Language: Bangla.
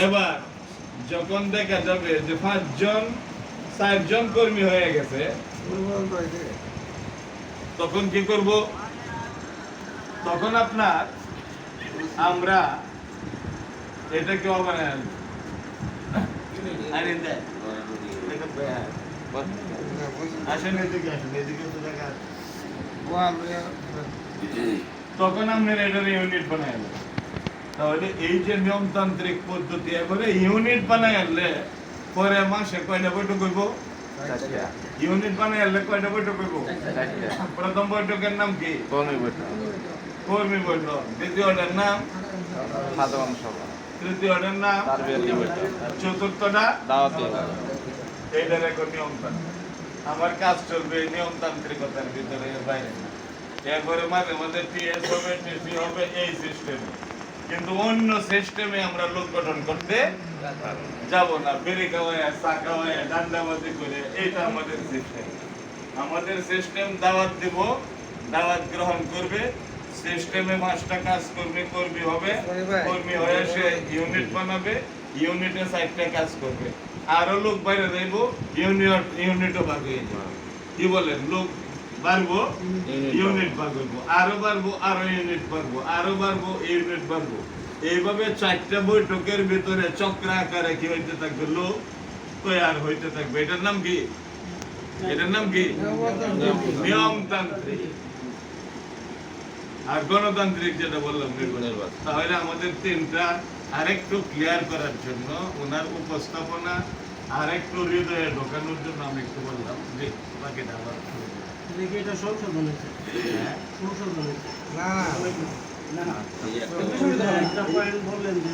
এবার যখন দেখা যাবে যে 4জন কর্মী হয়ে গেছে, তখন কি করব? তখন আপনার আমরা এটাকে অবনায়ন আসেন এদিকে, আসেন এদিকে তো দেখা আছে। তখন আমরা এটার ইউনিট বানাই আনলাম। তাহলে এই যে নিয়মতান্ত্রিক পদ্ধতি, এবারে ইউনিট বানাই আনলে পরে মাসে কয়টা বৈঠক হইব? ইউনিট বানাই আনলে কয়টা বৈঠক হইব? প্রথম বৈঠকের নাম কি? কর্মী বৈঠক। দ্বিতীয়টার নাম সাধারণ সভা, তৃতীয়টার নাম সার্বিয়ালি বৈঠক, চতুর্থটা দাওয়াতি। এইটার একটা নিয়মতান্ত্রিক। আমার কাজ চলবে এই নিয়মতান্ত্রিকতার ভিতরে, এর বাইরে না। এরপরে মাঝে মাঝে টিএস হবে, টিসি হবে, এই সিস্টেমে। কিন্তু অন্য সিস্টেমে আমরা লোক গঠন করতে যাব না। বেরি খাওয়ায়, চা খাওয়ায়, ডান্ডাবাজি করে, এইটা আমাদের সিস্টেম। আমাদের সিস্টেম দাওয়াত দিব, দাওয়াত গ্রহণ করবে, সিস্টেমে 5টা কাজ করবে, কর্মী হবে, কর্মী হয়ে সে ইউনিট বানাবে, ইউনিটে 4টা কাজ করবে। আরো লোক বাইরে যাইব, ইউনিটও ভাগ হয়ে যাবে। কি বলেন? লোক বাড়বো, ইউনিট ভাগ হইব, আরো বাড়বো, আরো ইউনিট বাড়বো, আরো বাড়বো, ইউনিট বাড়বো। এইভাবে 4টা বৈঠকের ভিতরে চক্র আকারে কি হইতে থাকবে? লোক তৈরি হইতে থাকবে। এটার নাম কি? এটার নাম কি? নিয়মতান্ত্রিক। আর গণতান্ত্রিক যেটা বললাম নির্বাচন। তাহলে আমাদের 3টা আরেকটু ক্লিয়ার করার জন্য, ওনার উপস্থাপনা আরেকটু হৃদয়ে ঢোকানোর জন্য আমি একটু বললাম যে বাকিটা আবার এটা সংশোধন হয়েছে। সংশোধন হয়েছে। না না, একটা পয়েন্ট বললেন যে